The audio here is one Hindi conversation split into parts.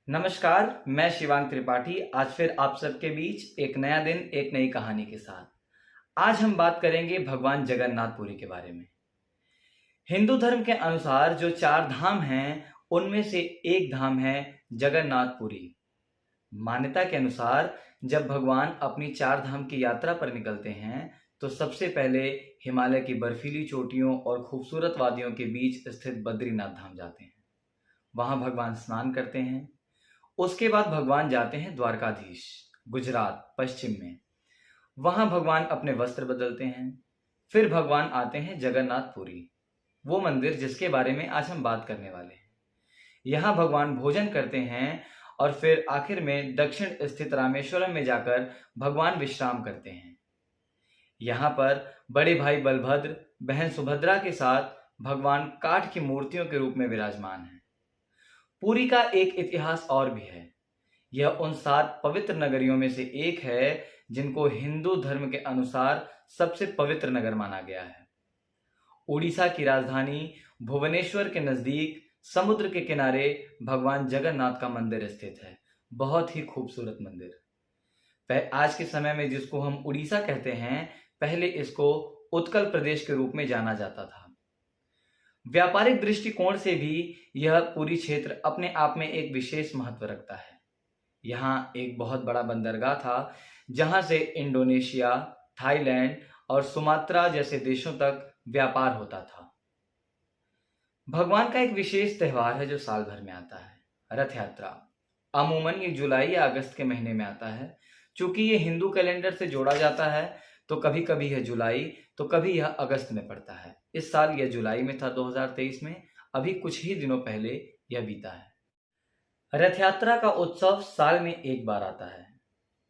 नमस्कार, मैं शिवांग त्रिपाठी आज फिर आप सबके बीच एक नया दिन एक नई कहानी के साथ। आज हम बात करेंगे भगवान जगन्नाथपुरी के बारे में। हिंदू धर्म के अनुसार जो चार धाम हैं, उनमें से एक धाम है जगन्नाथपुरी। मान्यता के अनुसार जब भगवान अपनी चार धाम की यात्रा पर निकलते हैं, तो सबसे पहले हिमालय की बर्फीली चोटियों और खूबसूरत वादियों के बीच स्थित बद्रीनाथ धाम जाते हैं। वहां भगवान स्नान करते हैं। उसके बाद भगवान जाते हैं द्वारकाधीश, गुजरात पश्चिम में। वहां भगवान अपने वस्त्र बदलते हैं। फिर भगवान आते हैं जगन्नाथपुरी, वो मंदिर जिसके बारे में आज हम बात करने वाले हैं। यहाँ भगवान भोजन करते हैं और फिर आखिर में दक्षिण स्थित रामेश्वरम में जाकर भगवान विश्राम करते हैं। यहाँ पर बड़े भाई बलभद्र, बहन सुभद्रा के साथ भगवान काठ की मूर्तियों के रूप में विराजमान हैं। पुरी का एक इतिहास और भी है। यह उन 7 पवित्र नगरियों में से एक है जिनको हिंदू धर्म के अनुसार सबसे पवित्र नगर माना गया है। उड़ीसा की राजधानी भुवनेश्वर के नजदीक समुद्र के किनारे भगवान जगन्नाथ का मंदिर स्थित है। बहुत ही खूबसूरत मंदिर। आज के समय में जिसको हम उड़ीसा कहते हैं, पहले इसको उत्कल प्रदेश के रूप में जाना जाता था। व्यापारिक दृष्टिकोण से भी यह पूरी क्षेत्र अपने आप में एक विशेष महत्व रखता है। यहाँ एक बहुत बड़ा बंदरगाह था, जहां से इंडोनेशिया, थाईलैंड और सुमात्रा जैसे देशों तक व्यापार होता था। भगवान का एक विशेष त्योहार है जो साल भर में आता है, रथ यात्रा। अमूमन ये जुलाई या अगस्त के महीने में आता है। चूंकि ये हिंदू कैलेंडर से जोड़ा जाता है, तो कभी कभी यह जुलाई तो कभी यह अगस्त में पड़ता है। इस साल यह जुलाई में था 2023 में। अभी कुछ ही दिनों पहले यह बीता है। रथ यात्रा का उत्सव साल में एक बार आता है।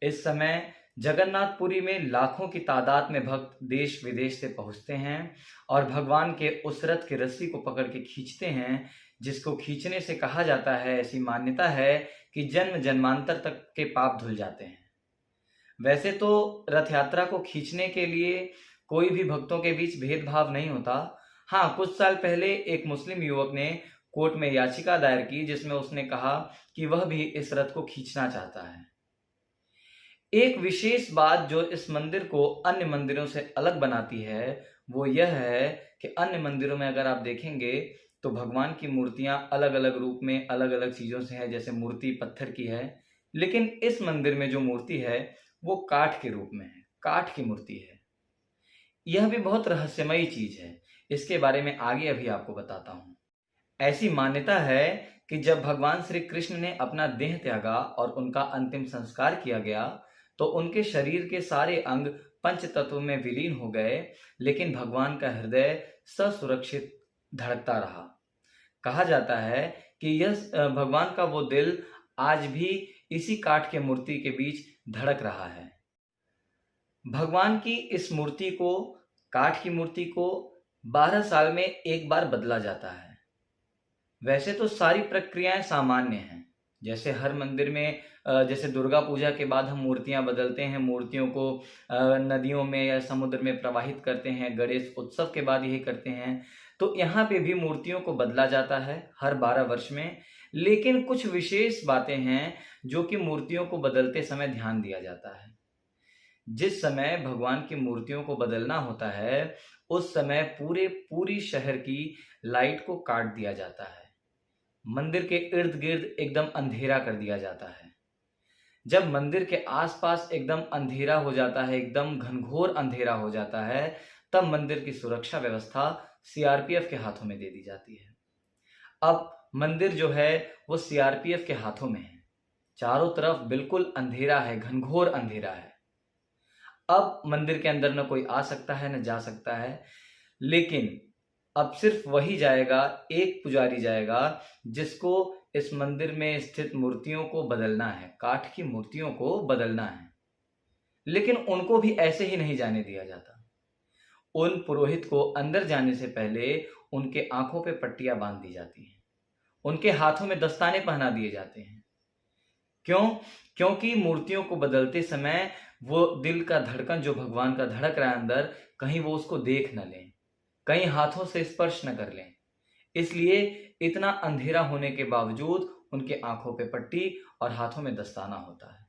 इस समय जगन्नाथपुरी में लाखों की तादाद में भक्त देश विदेश से पहुंचते हैं और भगवान के उस रथ की रस्सी को पकड़ के खींचते हैं, जिसको खींचने से कहा जाता है, ऐसी मान्यता है कि जन्म जन्मांतर तक के पाप धुल जाते हैं। वैसे तो रथ यात्रा को खींचने के लिए कोई भी भक्तों के बीच भेदभाव नहीं होता। हाँ, कुछ साल पहले एक मुस्लिम युवक ने कोर्ट में याचिका दायर की, जिसमें उसने कहा कि वह भी इस रथ को खींचना चाहता है। एक विशेष बात जो इस मंदिर को अन्य मंदिरों से अलग बनाती है, वो यह है कि अन्य मंदिरों में अगर आप देखेंगे तो भगवान की मूर्तियां अलग अलग रूप में अलग अलग चीजों से है। जैसे मूर्ति पत्थर की है, लेकिन इस मंदिर में जो मूर्ति है वो काठ के रूप में है, काठ की मूर्ति है। यह भी बहुत रहस्यमयी चीज है। इसके बारे में आगे अभी आपको बताता हूं। ऐसी मान्यता है कि जब भगवान श्री कृष्ण ने अपना देह त्यागा और उनका अंतिम संस्कार किया गया, तो उनके शरीर के सारे अंग पंच तत्व में विलीन हो गए, लेकिन भगवान का हृदय ससुरक्षित धड़कता रहा। कहा जाता है कि यह भगवान का वो दिल आज भी इसी काठ के मूर्ति के बीच धड़क रहा है। भगवान की इस मूर्ति को, काठ की मूर्ति को 12 साल में एक बार बदला जाता है। वैसे तो सारी प्रक्रियाएं सामान्य हैं। जैसे हर मंदिर में जैसे दुर्गा पूजा के बाद हम मूर्तियां बदलते हैं, मूर्तियों को नदियों में या समुद्र में प्रवाहित करते हैं, गणेश उत्सव के बाद यही करते हैं, तो यहाँ पे भी मूर्तियों को बदला जाता है हर 12 वर्ष में। लेकिन कुछ विशेष बातें हैं जो कि मूर्तियों को बदलते समय ध्यान दिया जाता है। जिस समय भगवान की मूर्तियों को बदलना होता है, उस समय पूरी शहर की लाइट को काट दिया जाता है। मंदिर के इर्द गिर्द एकदम अंधेरा कर दिया जाता है। जब मंदिर के आसपास एकदम अंधेरा हो जाता है, एकदम घनघोर अंधेरा हो जाता है, तब मंदिर की सुरक्षा व्यवस्था सीआरपीएफ के हाथों में दे दी जाती है। अब मंदिर जो है वो सीआरपीएफ के हाथों में है। चारों तरफ बिल्कुल अंधेरा है, घनघोर अंधेरा है। अब मंदिर के अंदर न कोई आ सकता है न जा सकता है, लेकिन अब सिर्फ वही जाएगा, एक पुजारी जाएगा जिसको इस मंदिर में स्थित मूर्तियों को बदलना है, काठ की मूर्तियों को बदलना है। लेकिन उनको भी ऐसे ही नहीं जाने दिया जाता। उन पुरोहित को अंदर जाने से पहले उनके आंखों पे पट्टियां बांध दी जाती हैं, उनके हाथों में दस्ताने पहना दिए जाते हैं। क्यों? क्योंकि मूर्तियों को बदलते समय वो दिल का धड़कन जो भगवान का धड़क रहा है अंदर, कहीं वो उसको देख न लें, कहीं हाथों से स्पर्श न कर लें। इसलिए इतना अंधेरा होने के बावजूद उनके आंखों पे पट्टी और हाथों में दस्ताना होता है।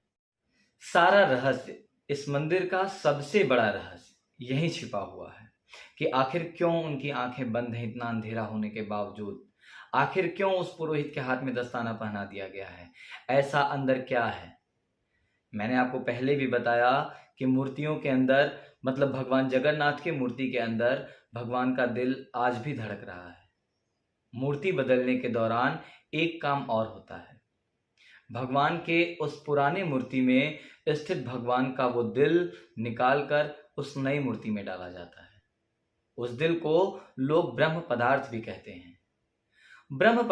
सारा रहस्य, इस मंदिर का सबसे बड़ा रहस्य यही छिपा हुआ है कि आखिर क्यों उनकी आंखें बंद हैं इतना अंधेरा होने के बावजूद। आखिर क्यों उस पुरोहित के हाथ में दस्ताना पहना दिया गया है, ऐसा अंदर क्या है। मैंने आपको पहले भी बताया कि मूर्तियों के अंदर, मतलब भगवान जगन्नाथ की मूर्ति के अंदर भगवान का दिल आज भी धड़क रहा है। मूर्ति बदलने के दौरान एक काम और होता है, भगवान के उस पुराने मूर्ति में स्थित भगवान का वो दिल निकालकर उस नई मूर्ति में डाला जाता है। उस दिल को लोग ब्रह्म पदार्थ भी कहते हैं। ब्रह्म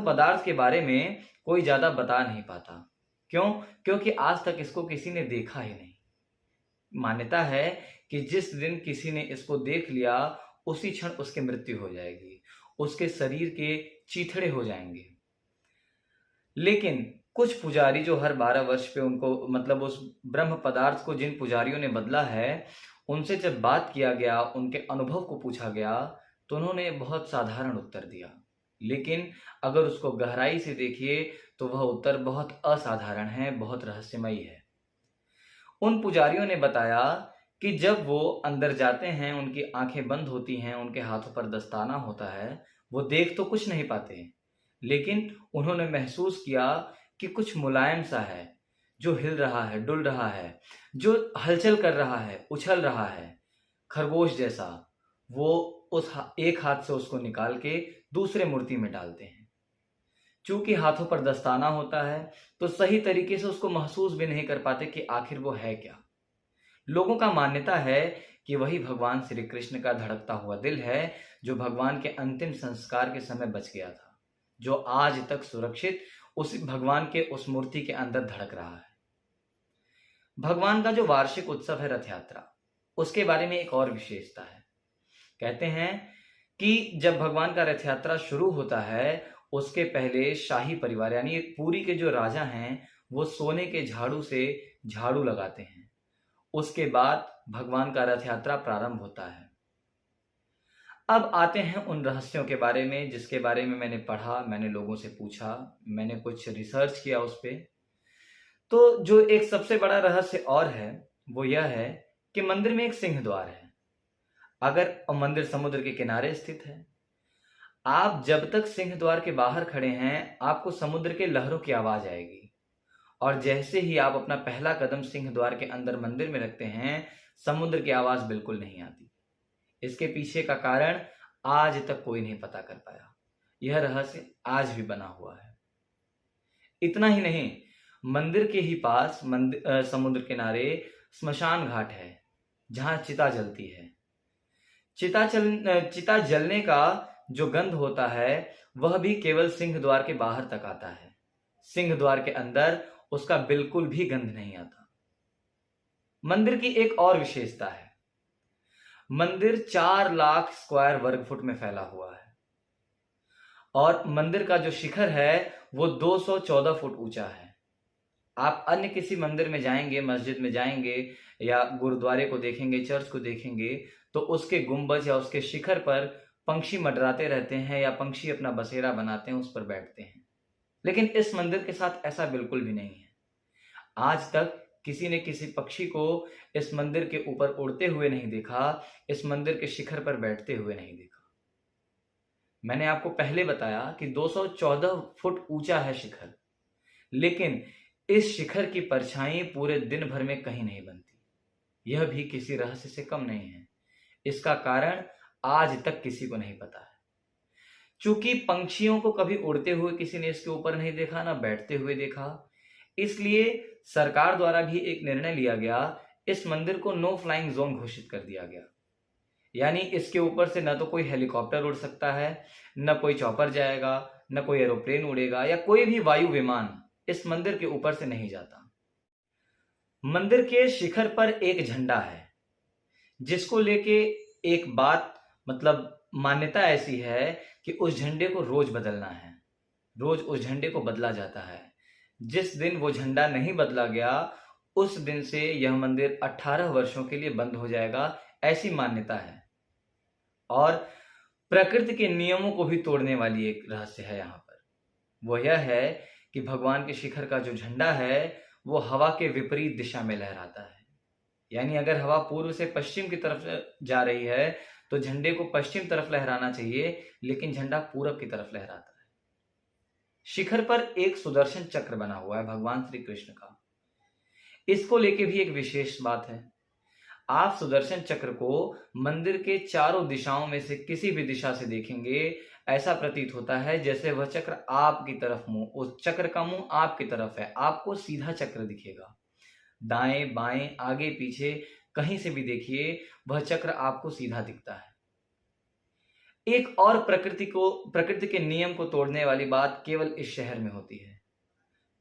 पदार्थ के बारे में कोई ज्यादा बता नहीं पाता। क्यों? क्योंकि आज तक इसको किसी ने देखा ही नहीं। मान्यता है कि जिस दिन किसी ने इसको देख लिया उसी क्षण उसकी मृत्यु हो जाएगी, उसके शरीर के चीथड़े हो जाएंगे। लेकिन कुछ पुजारी जो हर 12 वर्ष पे उनको, मतलब उस ब्रह्म पदार्थ को जिन पुजारियों ने बदला है, उनसे जब बात किया गया, उनके अनुभव को पूछा गया, तो उन्होंने बहुत साधारण उत्तर दिया। लेकिन अगर उसको गहराई से देखिए तो वह उत्तर बहुत असाधारण है, बहुत रहस्यमयी है। उन पुजारियों ने बताया कि जब वो अंदर जाते हैं, उनकी आंखें बंद होती हैं, उनके हाथों पर दस्ताना होता है, वो देख तो कुछ नहीं पाते, लेकिन उन्होंने महसूस किया कि कुछ मुलायम सा है, जो हिल रहा है, डुल रहा है, जो हलचल कर रहा है, उछल रहा है, खरगोश जैसा। वो उस एक हाथ से उसको निकाल के दूसरे मूर्ति में डालते हैं। चूंकि हाथों पर दस्ताना होता है तो सही तरीके से उसको महसूस भी नहीं कर पाते कि आखिर वो है क्या। लोगों का मान्यता है कि वही भगवान श्री कृष्ण का धड़कता हुआ दिल है, जो भगवान के अंतिम संस्कार के समय बच गया था, जो आज तक सुरक्षित उस भगवान के उस मूर्ति के अंदर धड़क रहा है। भगवान का जो वार्षिक उत्सव है रथ यात्रा, उसके बारे में एक और विशेषता है। कहते हैं कि जब भगवान का रथ यात्रा शुरू होता है, उसके पहले शाही परिवार यानी पुरी के जो राजा हैं, वो सोने के झाड़ू से झाड़ू लगाते हैं। उसके बाद भगवान का रथ यात्रा प्रारंभ होता है। अब आते हैं उन रहस्यों के बारे में जिसके बारे में मैंने पढ़ा, मैंने लोगों से पूछा, मैंने कुछ रिसर्च किया उस पे। तो जो एक सबसे बड़ा रहस्य और है वो यह है कि मंदिर में एक सिंह द्वार है। अगर मंदिर समुद्र के किनारे स्थित है, आप जब तक सिंह द्वार के बाहर खड़े हैं, आपको समुद्र के लहरों की आवाज आएगी, और जैसे ही आप अपना पहला कदम सिंह द्वार के अंदर मंदिर में रखते हैं, समुद्र की आवाज बिल्कुल नहीं आती। इसके पीछे का कारण आज तक कोई नहीं पता कर पाया। यह रहस्य आज भी बना हुआ है। इतना ही नहीं, मंदिर के ही पास समुद्र किनारे स्मशान घाट है, जहां चिता जलती है। चिता जलने का जो गंध होता है वह भी केवल सिंह द्वार के बाहर तक आता है। सिंह द्वार के अंदर उसका बिल्कुल भी गंध नहीं आता। मंदिर की एक और विशेषता है, मंदिर 4 लाख स्क्वायर वर्ग फुट में फैला हुआ है, और मंदिर का जो शिखर है वो 214 फुट ऊंचा है। आप अन्य किसी मंदिर में जाएंगे, मस्जिद में जाएंगे या गुरुद्वारे को देखेंगे, चर्च को देखेंगे, तो उसके गुंबज या उसके शिखर पर पंछी मंडराते रहते हैं या पंछी अपना बसेरा बनाते हैं, उस पर बैठते हैं। लेकिन इस मंदिर के साथ ऐसा बिल्कुल भी नहीं है। आज तक किसी ने किसी पक्षी को इस मंदिर के ऊपर उड़ते हुए नहीं देखा, इस मंदिर के शिखर पर बैठते हुए नहीं देखा। मैंने आपको पहले बताया कि 214 फुट ऊंचा है शिखर, लेकिन इस शिखर की परछाई पूरे दिन भर में कहीं नहीं बनती। यह भी किसी रहस्य से कम नहीं है। इसका कारण आज तक किसी को नहीं पता है। चूंकि पंछियों को कभी उड़ते हुए किसी ने इसके ऊपर नहीं देखा, ना बैठते हुए देखा, इसलिए सरकार द्वारा भी एक निर्णय लिया गया, इस मंदिर को नो फ्लाइंग जोन घोषित कर दिया गया। यानी इसके ऊपर से न तो कोई हेलीकॉप्टर उड़ सकता है, न कोई चॉपर जाएगा, न कोई एरोप्लेन उड़ेगा, या कोई भी वायु विमान इस मंदिर के ऊपर से नहीं जाता। मंदिर के शिखर पर एक झंडा है, जिसको लेके एक बात, मतलब मान्यता ऐसी है कि उस झंडे को रोज बदलना है, रोज उस झंडे को बदला जाता है। जिस दिन वो झंडा नहीं बदला गया, उस दिन से यह मंदिर 18 वर्षों के लिए बंद हो जाएगा, ऐसी मान्यता है। और प्रकृति के नियमों को भी तोड़ने वाली एक रहस्य है यहाँ पर। वो यह है कि भगवान के शिखर का जो झंडा है वो हवा के विपरीत दिशा में लहराता है। यानी अगर हवा पूर्व से पश्चिम की तरफ जा रही है तो झंडे को पश्चिम तरफ लहराना चाहिए, लेकिन झंडा पूरब की तरफ लहराता है। शिखर पर एक सुदर्शन चक्र बना हुआ है भगवान श्री कृष्ण का। इसको लेके भी एक विशेष बात है। आप सुदर्शन चक्र को मंदिर के चारों दिशाओं में से किसी भी दिशा से देखेंगे, ऐसा प्रतीत होता है जैसे वह चक्र आपकी तरफ उस चक्र का मुंह आपकी तरफ है। आपको सीधा चक्र दिखेगा। दाएं बाएं आगे पीछे कहीं से भी देखिए, वह चक्र आपको सीधा दिखता है। एक और प्रकृति के नियम को तोड़ने वाली बात केवल इस शहर में होती है।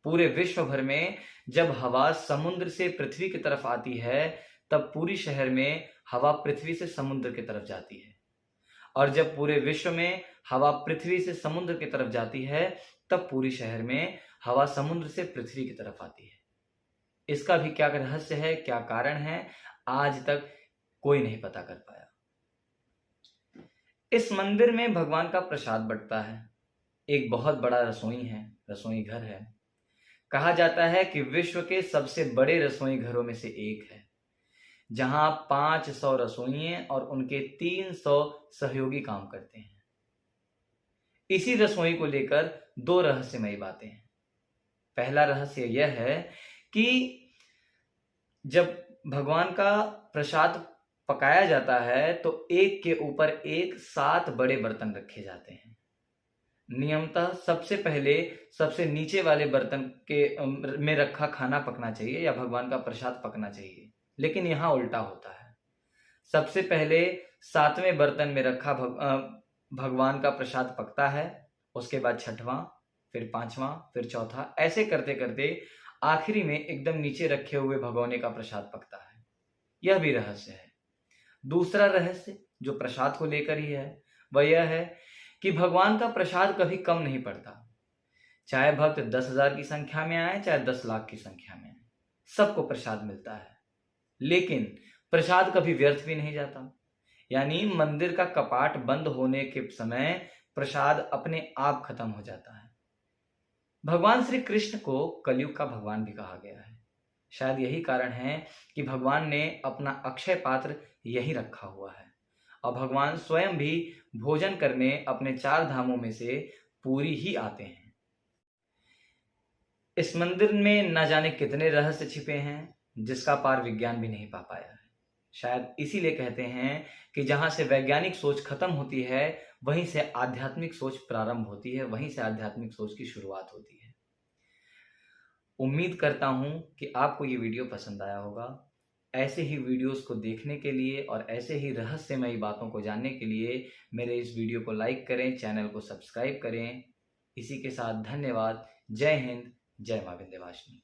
पूरे विश्व भर में जब हवा समुद्र से पृथ्वी की तरफ आती है तब पूरी शहर में हवा पृथ्वी से समुद्र की तरफ जाती है, और जब पूरे विश्व में हवा पृथ्वी से समुद्र की तरफ जाती है तब पूरी शहर में हवा समुद्र से पृथ्वी की तरफ आती है। इसका भी क्या रहस्य है, क्या कारण है, आज तक कोई नहीं पता कर पाया। इस मंदिर में भगवान का प्रसाद बंटता है। एक बहुत बड़ा रसोई घर है। कहा जाता है कि विश्व के सबसे बड़े रसोई घरों में से एक है, जहां 500 रसोइये और उनके 300 सहयोगी काम करते हैं। इसी रसोई को लेकर 2 रहस्यमयी बातें हैं। पहला रहस्य यह है कि जब भगवान का प्रसाद पकाया जाता है तो एक के ऊपर एक 7 बड़े बर्तन रखे जाते हैं। नियमतः सबसे पहले सबसे नीचे वाले बर्तन के में रखा खाना पकना चाहिए या भगवान का प्रसाद पकना चाहिए, लेकिन यहाँ उल्टा होता है। सबसे पहले 7वें बर्तन में रखा भगवान का प्रसाद पकता है, उसके बाद 6वां, फिर 5वां, फिर 4था, ऐसे करते करते आखिरी में एकदम नीचे रखे हुए भगोने का प्रसाद पकता है। यह भी रहस्य है। दूसरा रहस्य जो प्रसाद को लेकर ही है वह यह है कि भगवान का प्रसाद कभी कम नहीं पड़ता। चाहे भक्त 10,000 की संख्या में आए, चाहे 10 लाख की संख्या में आए, सबको प्रसाद मिलता है। लेकिन प्रसाद कभी व्यर्थ भी नहीं जाता। यानी मंदिर का कपाट बंद होने के समय प्रसाद अपने आप खत्म हो जाता है। भगवान श्री कृष्ण को कलयुग का भगवान भी कहा गया है। शायद यही कारण है कि भगवान ने अपना अक्षय पात्र यही रखा हुआ है, और भगवान स्वयं भी भोजन करने अपने 4 धामों में से पूरी ही आते हैं। इस मंदिर में न जाने कितने रहस्य छिपे हैं जिसका पार विज्ञान भी नहीं पा पाया है। शायद इसीलिए कहते हैं कि जहां से वैज्ञानिक सोच खत्म होती है वहीं से आध्यात्मिक सोच प्रारंभ होती है, वहीं से आध्यात्मिक सोच की शुरुआत होती है। उम्मीद करता हूं कि आपको ये वीडियो पसंद आया होगा। ऐसे ही वीडियोस को देखने के लिए और ऐसे ही रहस्यमयी बातों को जानने के लिए मेरे इस वीडियो को लाइक करें, चैनल को सब्सक्राइब करें। इसी के साथ धन्यवाद। जय हिंद, जय मां विंध्यवासिनी।